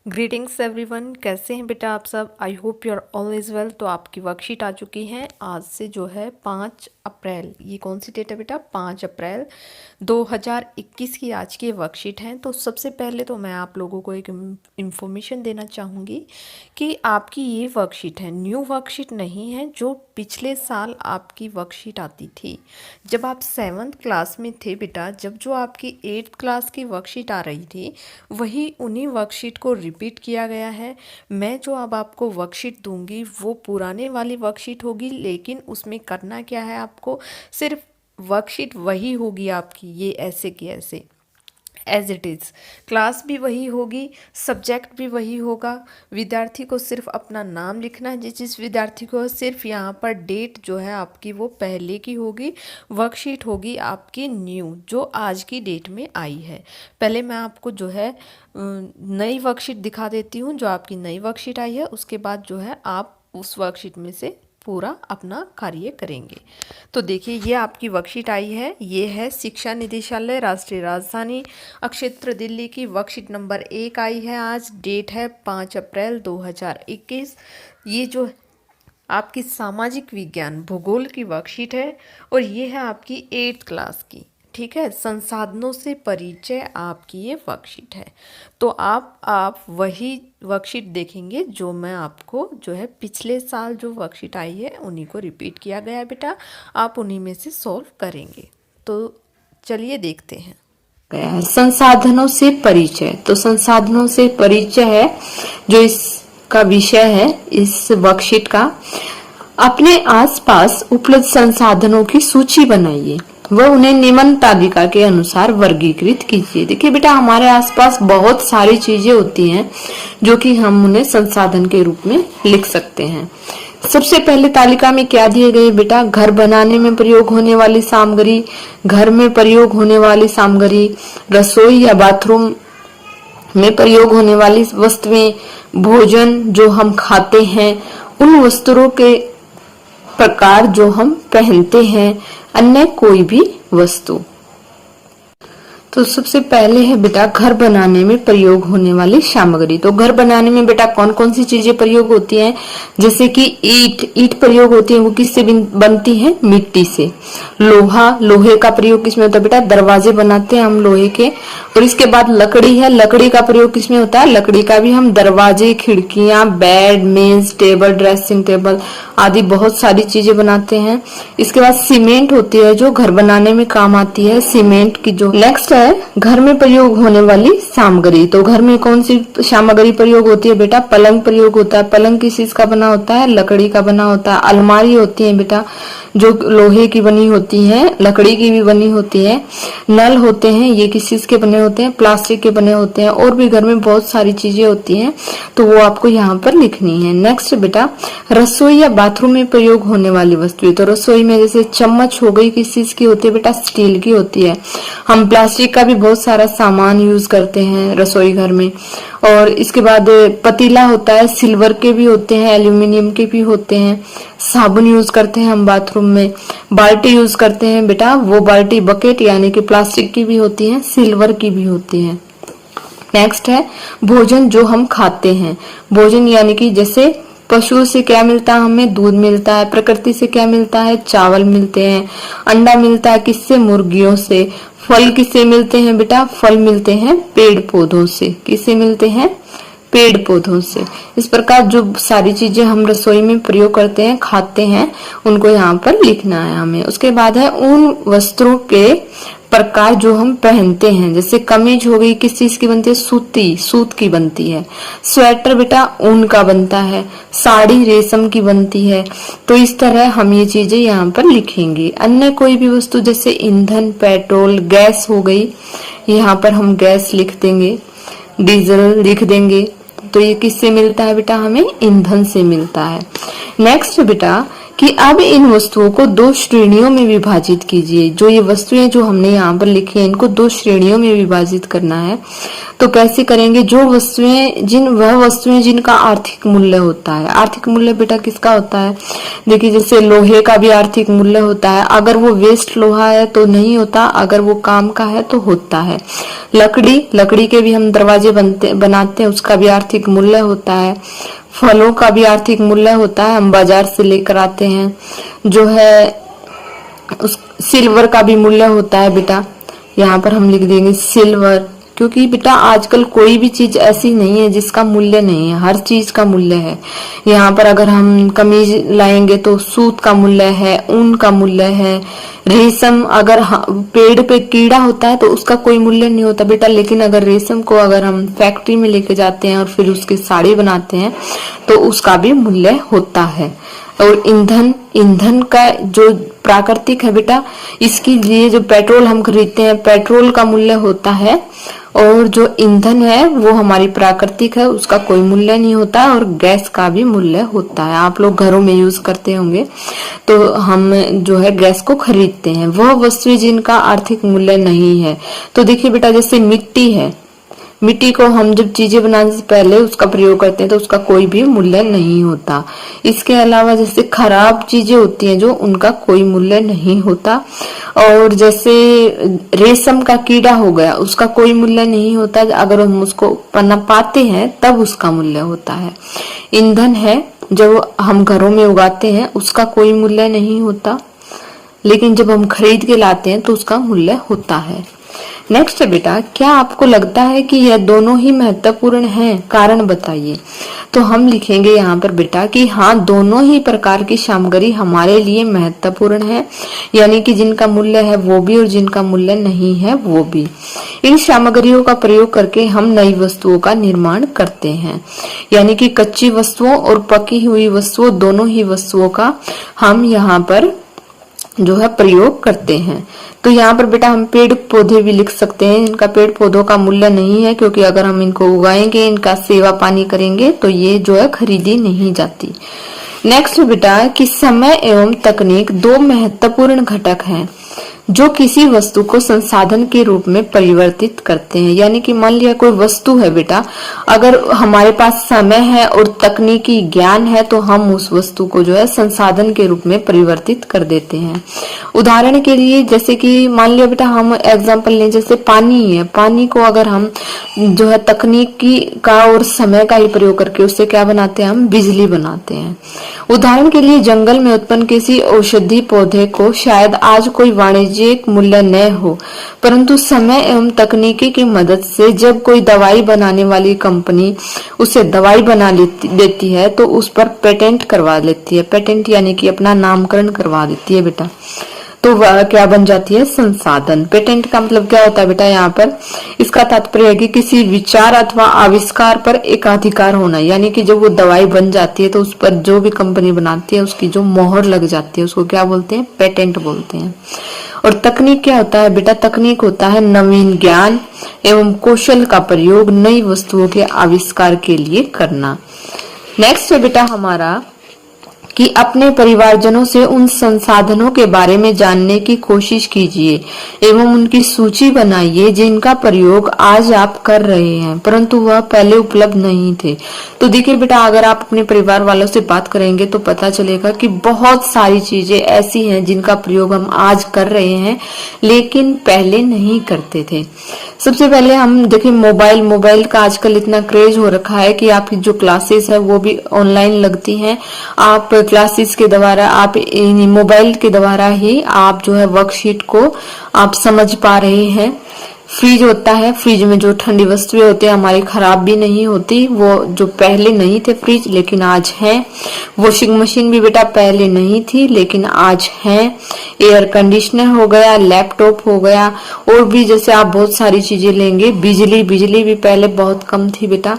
Greetings everyone, कैसे हैं बेटा आप सब। I hope you are all is well. तो आपकी वर्कशीट आ चुकी है आज से जो है 5 अप्रैल। ये कौन सी डेट है बेटा? 5 अप्रैल 2021 की आज की वर्कशीट है। तो सबसे पहले तो मैं आप लोगों को एक इन्फॉर्मेशन देना चाहूँगी कि आपकी ये वर्कशीट है, न्यू वर्कशीट नहीं है। जो पिछले साल आपकी वर्कशीट आती थी जब आप 7th क्लास में थे बेटा, जब जो आपकी 8th क्लास की वर्कशीट आ रही थी वही उन्हीं वर्कशीट को रिपीट किया गया है। मैं जो अब आपको वर्कशीट दूंगी वो पुराने वाली वर्कशीट होगी, लेकिन उसमें करना क्या है, आपको सिर्फ वर्कशीट वही होगी आपकी, ये ऐसे की ऐसे एज इट इज़। क्लास भी वही होगी, सब्जेक्ट भी वही होगा। विद्यार्थी को सिर्फ अपना नाम लिखना है, जिस विद्यार्थी को सिर्फ यहाँ पर डेट जो है आपकी वो पहले की होगी। वर्कशीट होगी आपकी न्यू, जो आज की डेट में आई है। पहले मैं आपको जो है नई वर्कशीट दिखा देती हूँ, जो आपकी नई वर्कशीट आई है। उसके बाद जो है आप उस वर्कशीट में से पूरा अपना कार्य करेंगे। तो देखिए, ये आपकी वर्कशीट आई है। ये है शिक्षा निदेशालय राष्ट्रीय राजधानी क्षेत्र दिल्ली की वर्कशीट नंबर 1 आई है। आज डेट है 5 अप्रैल 2021। ये जो आपकी सामाजिक विज्ञान भूगोल की वर्कशीट है और ये है आपकी 8th क्लास की। ठीक है, संसाधनों से परिचय आपकी ये वर्कशीट है। तो आप वही वर्कशीट देखेंगे जो मैं आपको जो है पिछले साल जो वर्कशीट आई है उन्हीं को रिपीट किया गया है बेटा। आप उन्हीं में से सॉल्व करेंगे। तो चलिए देखते हैं। गया है संसाधनों से परिचय। तो संसाधनों से परिचय है जो इसका विषय है इस वर्कशीट का। अपने आसपास उपलब्ध संसाधनों की सूची बनाइए वह उन्हें निम्न तालिका के अनुसार वर्गीकृत कीजिए। देखिए बेटा, हमारे आसपास बहुत सारी चीजें होती हैं जो कि हम उन्हें संसाधन के रूप में लिख सकते हैं। सबसे पहले तालिका में क्या दिए गए बेटा? घर बनाने में प्रयोग होने वाली सामग्री, घर में प्रयोग होने वाली सामग्री, रसोई या बाथरूम में प्रयोग होने वाली वस्तुएं, भोजन जो हम खाते हैं, उन वस्तुओं के प्रकार जो हम पहनते हैं, अन्य कोई भी वस्तु। तो सबसे पहले है बेटा घर बनाने में प्रयोग होने वाली सामग्री। तो घर बनाने में बेटा कौन कौन सी चीजें प्रयोग होती हैं? जैसे कि ईंट प्रयोग होती है। वो किससे बनती है? मिट्टी से। लोहे का प्रयोग किसमें होता है बेटा? दरवाजे बनाते हैं हम लोहे के। और इसके बाद लकड़ी है। लकड़ी का प्रयोग किसमें होता है? लकड़ी का भी हम दरवाजे, खिड़कियां, बेड, मेज, टेबल, ड्रेसिंग टेबल आदि बहुत सारी चीजें बनाते हैं। इसके बाद सीमेंट होती है जो घर बनाने में काम आती है, सीमेंट की जो। नेक्स्ट है घर में प्रयोग होने वाली सामग्री। तो घर में कौन सी सामग्री प्रयोग होती है बेटा? पलंग प्रयोग होता है। पलंग किस चीज का बना होता है? लकड़ी का बना होता है। अलमारी होती है बेटा जो लोहे की बनी होती है, लकड़ी की भी बनी होती है। नल होते हैं, ये किस चीज के बने होते हैं? प्लास्टिक के बने होते हैं। और भी घर में बहुत सारी चीजें होती हैं, तो वो आपको यहाँ पर लिखनी है। नेक्स्ट बेटा रसोई या बाथरूम में प्रयोग होने वाली वस्तुएं। तो रसोई में जैसे चम्मच हो गई, किस चीज की होती है बेटा? स्टील की होती है। हम प्लास्टिक का भी बहुत सारा सामान यूज करते हैं रसोई घर में। और इसके बाद पतीला होता है, सिल्वर के भी होते हैं, एल्यूमिनियम के भी होते हैं। साबुन यूज करते हैं हम बाथरूम में। बाल्टी यूज करते हैं बेटा, वो बाल्टी बकेट यानी कि प्लास्टिक की भी होती है, सिल्वर की भी होती है। नेक्स्ट है भोजन जो हम खाते हैं। भोजन यानी कि जैसे पशु से क्या मिलता है? हमें दूध मिलता है। प्रकृति से क्या मिलता है? चावल मिलते हैं। अंडा मिलता है किससे? मुर्गियों से। फल किससे मिलते हैं बेटा? फल मिलते हैं पेड़ पौधों से। किससे मिलते हैं? पेड़ पौधों से। इस प्रकार जो सारी चीजें हम रसोई में प्रयोग करते हैं, खाते हैं, उनको यहाँ पर लिखना है हमें। उसके बाद है उन वस्त्रों के प्रकार जो हम पहनते हैं। जैसे कमीज हो गई, किस चीज की बनती है? सूत की बनती है। स्वेटर बेटा ऊन का बनता है। साड़ी रेशम की बनती है। तो इस तरह हम ये चीजें यहाँ पर लिखेंगे। अन्य कोई भी वस्तु जैसे ईंधन, पेट्रोल, गैस हो गई, यहाँ पर हम गैस लिख देंगे, डीजल लिख देंगे। तो ये किससे मिलता है बेटा? हमें ईंधन से मिलता है। नेक्स्ट बेटा कि अब इन वस्तुओं को दो श्रेणियों में विभाजित कीजिए। जो ये वस्तुएं जो हमने यहाँ पर लिखी है इनको दो श्रेणियों में विभाजित करना है। तो कैसे करेंगे? वह वस्तुएं जिनका आर्थिक मूल्य होता है। आर्थिक मूल्य बेटा किसका होता है? देखिए जैसे लोहे का भी आर्थिक मूल्य होता है। अगर वो वेस्ट लोहा है तो नहीं होता, अगर वो काम का है तो होता है। लकड़ी के भी हम दरवाजे बनाते हैं, उसका भी आर्थिक मूल्य होता है। फलों का भी आर्थिक मूल्य होता है, हम बाजार से लेकर आते हैं। जो है उस सिल्वर का भी मूल्य होता है बेटा, यहाँ पर हम लिख देंगे सिल्वर, क्योंकि बेटा आजकल कोई भी चीज ऐसी नहीं है जिसका मूल्य नहीं है, हर चीज का मूल्य है। यहाँ पर अगर हम कमीज लाएंगे तो सूत का मूल्य है, ऊन का मूल्य है। रेशम, अगर पेड़ पे कीड़ा होता है तो उसका कोई मूल्य नहीं होता बेटा, लेकिन अगर रेशम को अगर हम फैक्ट्री में लेके जाते हैं और फिर उसकी साड़ी बनाते हैं तो उसका भी मूल्य होता है। और ईंधन का जो प्राकृतिक है बेटा, इसके लिए जो पेट्रोल हम खरीदते हैं पेट्रोल का मूल्य होता है, और जो ईंधन है वो हमारी प्राकृतिक है, उसका कोई मूल्य नहीं होता है। और गैस का भी मूल्य होता है, आप लोग घरों में यूज करते होंगे तो हम जो है गैस को खरीदते हैं। वह वस्तुएं जिनका आर्थिक मूल्य नहीं है, तो देखिए बेटा जैसे मिट्टी है, मिट्टी को हम जब चीजें बनाने से पहले उसका प्रयोग करते हैं तो उसका कोई भी मूल्य नहीं होता। इसके अलावा जैसे खराब चीजें होती हैं जो, उनका कोई मूल्य नहीं होता। और जैसे रेशम का कीड़ा हो गया, उसका कोई मूल्य नहीं होता, अगर हम उसको पाते हैं तब उसका मूल्य होता है। ईंधन है जो हम घरों में उगाते हैं उसका कोई मूल्य नहीं होता, लेकिन जब हम खरीद के लाते हैं तो उसका मूल्य होता है। नेक्स्ट है बेटा, क्या आपको लगता है कि यह दोनों ही महत्वपूर्ण हैं? कारण बताइए। तो हम लिखेंगे यहाँ पर बेटा कि हाँ, दोनों ही प्रकार की सामग्री हमारे लिए महत्वपूर्ण है, यानी कि जिनका मूल्य है वो भी और जिनका मूल्य नहीं है वो भी। इन सामग्रियों का प्रयोग करके हम नई वस्तुओं का निर्माण करते हैं, यानी कि कच्ची वस्तुओं और पकी हुई वस्तुओं दोनों ही वस्तुओं का हम यहाँ पर जो है प्रयोग करते हैं। तो यहाँ पर बेटा हम पेड़ पौधे भी लिख सकते हैं, इनका पेड़ पौधों का मूल्य नहीं है, क्योंकि अगर हम इनको उगाएंगे, इनका सेवा पानी करेंगे तो ये जो है खरीदी नहीं जाती। नेक्स्ट बेटा कि समय एवं तकनीक दो महत्वपूर्ण घटक हैं जो किसी वस्तु को संसाधन के रूप में परिवर्तित करते हैं। यानी कि मान लिया कोई वस्तु है बेटा, अगर हमारे पास समय है और तकनीकी ज्ञान है तो हम उस वस्तु को जो है संसाधन के रूप में परिवर्तित कर देते हैं। उदाहरण के लिए जैसे कि मान लिया बेटा हम एग्जांपल लें, जैसे पानी है, पानी को अगर हम जो है तकनीकी का और समय का ही प्रयोग करके उससे क्या बनाते हैं, हम बिजली बनाते हैं। उदाहरण के लिए जंगल में उत्पन्न किसी औषधि पौधे को शायद आज कोई वाणिज्यिक मूल्य न हो, परंतु समय एवं तकनीकी की मदद से जब कोई दवाई बनाने वाली कंपनी उसे दवाई बना देती है तो उस पर पेटेंट करवा लेती है। पेटेंट यानी कि अपना नामकरण करवा देती है बेटा, तो वह क्या बन जाती है, संसाधन। पेटेंट का मतलब क्या होता है बेटा, यहाँ पर इसका तात्पर्य है कि किसी विचार अथवा आविष्कार पर एकाधिकार होना, यानी कि जब वो दवाई बन जाती है तो उस पर जो भी कंपनी बनाती है उसकी जो मोहर लग जाती है उसको क्या बोलते हैं, पेटेंट बोलते हैं। और तकनीक क्या होता है बेटा, तकनीक होता है नवीन ज्ञान एवं कौशल का प्रयोग नई वस्तुओं के आविष्कार के लिए करना। नेक्स्ट है बेटा हमारा कि अपने परिवारजनों से उन संसाधनों के बारे में जानने की कोशिश कीजिए एवं उनकी सूची बनाइए जिनका प्रयोग आज आप कर रहे हैं परंतु वह पहले उपलब्ध नहीं थे। तो देखिए बेटा, अगर आप अपने परिवार वालों से बात करेंगे तो पता चलेगा कि बहुत सारी चीजें ऐसी हैं जिनका प्रयोग हम आज कर रहे हैं लेकिन पहले नहीं करते थे। सबसे पहले हम देखिए मोबाइल का आजकल इतना क्रेज हो रखा है कि आपकी जो क्लासेस है वो भी ऑनलाइन लगती हैं। आप क्लासेस के द्वारा, आप मोबाइल के द्वारा ही आप जो है वर्कशीट को आप समझ पा रहे हैं। फ्रिज होता है, फ्रिज में जो ठंडी वस्तुएं होती है हमारी खराब भी नहीं होती, वो जो पहले नहीं थे फ्रिज लेकिन आज हैं। वॉशिंग मशीन भी बेटा पहले नहीं थी लेकिन आज हैं। एयर कंडीशनर हो गया, लैपटॉप हो गया, और भी जैसे आप बहुत सारी चीजें लेंगे। बिजली भी पहले बहुत कम थी बेटा,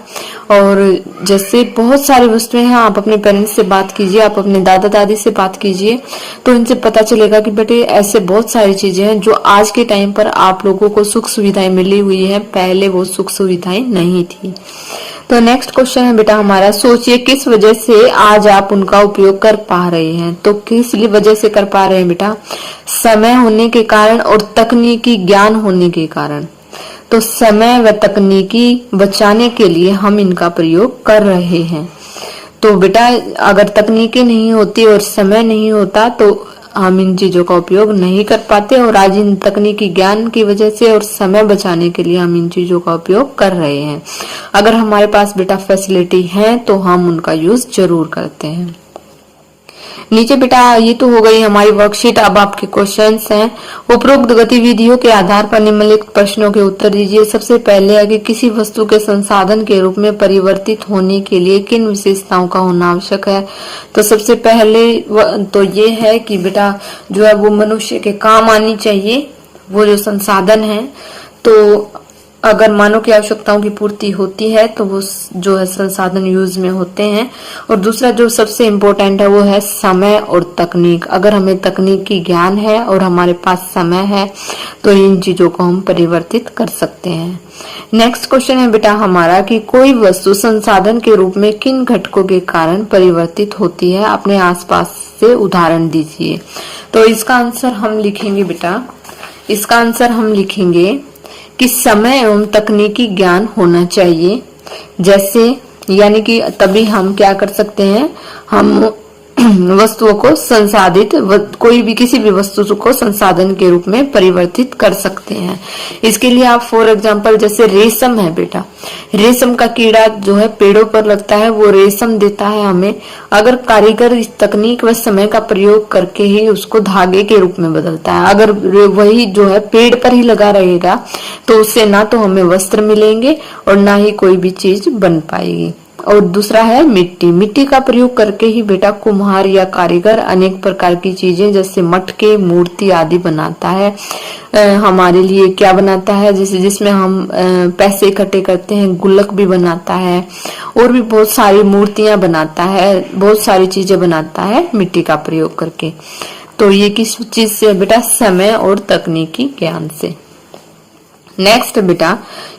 और जैसे बहुत सारी वस्तुएं हैं। आप अपने पेरेंट्स से बात कीजिए, आप अपने दादा दादी से बात कीजिए तो इनसे पता चलेगा कि बेटे ऐसे बहुत सारी चीजें हैं जो आज के टाइम पर आप लोगों को सुख सुविधाएं मिली हुई है, पहले वो सुख सुविधाएं नहीं थी। तो नेक्स्ट क्वेश्चन है बेटा हमारा, सोचिए किस वजह से आज आप उनका उपयोग कर पा रहे हैं। तो किस वजह से कर पा रहे हैं बेटा, समय होने के कारण और तकनीकी ज्ञान होने के कारण। तो समय व तकनीकी बचाने के लिए हम इनका प्रयोग कर रहे हैं। तो बेटा अगर तकनीकी नहीं होती और समय नहीं होता तो हम इन चीजों का उपयोग नहीं कर पाते, और आज इन तकनीकी ज्ञान की वजह से और समय बचाने के लिए हम इन चीजों का उपयोग कर रहे हैं। अगर हमारे पास बेटा फैसिलिटी है तो हम उनका यूज जरूर करते हैं। नीचे बेटा ये तो हो गई हमारी वर्कशीट। अब आपके क्वेश्चंस हैं। उपरोक्त गतिविधियों के आधार पर निम्नलिखित प्रश्नों के उत्तर दीजिए। सबसे पहले है कि किसी वस्तु के संसाधन के रूप में परिवर्तित होने के लिए किन विशेषताओं का होना आवश्यक है। तो सबसे पहले तो ये है कि बेटा जो है वो मनुष्य के काम आनी चाहिए, वो जो संसाधन है। तो अगर मानव की आवश्यकताओं की पूर्ति होती है तो वो जो है संसाधन यूज में होते हैं। और दूसरा जो सबसे इम्पोर्टेंट है वो है समय और तकनीक। अगर हमें तकनीकी ज्ञान है और हमारे पास समय है तो इन चीजों को हम परिवर्तित कर सकते हैं। नेक्स्ट क्वेश्चन है बेटा हमारा कि कोई वस्तु संसाधन के रूप में किन घटकों के कारण परिवर्तित होती है, अपने आसपास से उदाहरण दीजिए। तो इसका आंसर हम लिखेंगे बेटा, इसका आंसर हम लिखेंगे कि समय एवं तकनीकी ज्ञान होना चाहिए। जैसे यानी कि तभी हम क्या कर सकते हैं, हम वस्तुओं को संसाधित, कोई भी किसी भी वस्तु को संसाधन के रूप में परिवर्तित कर सकते हैं। इसके लिए आप फॉर एग्जांपल जैसे रेशम है बेटा, रेशम का कीड़ा जो है पेड़ों पर लगता है, वो रेशम देता है हमें। अगर कारीगर इस तकनीक व समय का प्रयोग करके ही उसको धागे के रूप में बदलता है, अगर वही जो है पेड़ पर ही लगा रहेगा तो उससे ना तो हमें वस्त्र मिलेंगे और ना ही कोई भी चीज बन पाएगी। और दूसरा है मिट्टी। मिट्टी का प्रयोग करके ही बेटा कुम्हार या कारीगर अनेक प्रकार की चीजें जैसे मटके, मूर्ति आदि बनाता है। हमारे लिए क्या बनाता है, जैसे जिसमें हम पैसे इकट्ठे करते हैं, गुल्लक भी बनाता है और भी बहुत सारी मूर्तियां बनाता है, बहुत सारी चीजें बनाता है मिट्टी का प्रयोग करके। तो ये किस चीज से बेटा, समय और तकनीकी ज्ञान से। नेक्स्ट बेटा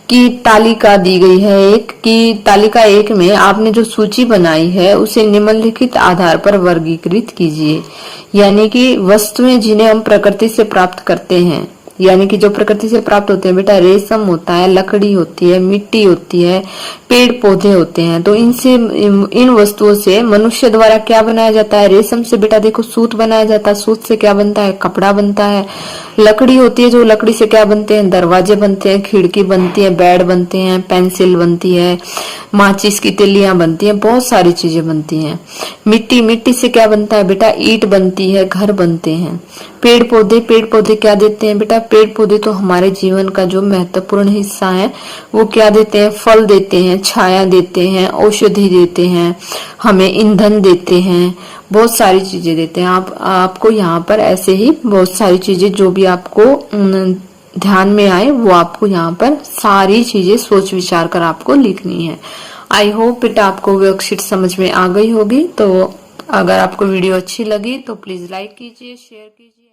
की तालिका दी गई है एक, कि तालिका 1 में आपने जो सूची बनाई है उसे निम्नलिखित आधार पर वर्गीकृत कीजिए। यानी कि वस्तुएं जिन्हें हम प्रकृति से प्राप्त करते हैं, यानी कि जो प्रकृति से प्राप्त होते हैं बेटा, रेशम होता है, लकड़ी होती है, मिट्टी होती है, पेड़ पौधे होते हैं। तो इनसे, इन वस्तुओं से मनुष्य द्वारा क्या बनाया जाता है। रेशम से बेटा देखो सूत बनाया जाता है, सूत से क्या बनता है, कपड़ा बनता है। लकड़ी होती है, जो लकड़ी से क्या बनते हैं, दरवाजे बनते हैं, खिड़की बनती है, बेड बनते हैं, पेंसिल बनती है, माचिस की तिलियां बनती हैं, बहुत सारी चीजें बनती हैं। मिट्टी, मिट्टी से क्या बनता है बेटा, ईंट बनती है, घर बनते हैं। पेड़ पौधे, पेड़ पौधे क्या देते हैं बेटा, पेड़ पौधे तो हमारे जीवन का जो महत्वपूर्ण हिस्सा है, वो क्या देते हैं, फल देते हैं, छाया देते हैं, औषधि देते हैं, हमें ईंधन देते हैं, बहुत सारी चीजें देते हैं। आपको यहाँ पर ऐसे ही बहुत सारी चीजें जो भी आपको ध्यान में आए वो आपको यहाँ पर सारी चीजें सोच विचार कर आपको लिखनी है। आई होप बेटा आपको वर्कशीट समझ में आ गई होगी। तो अगर आपको वीडियो अच्छी लगी तो प्लीज लाइक कीजिए, शेयर कीजिए।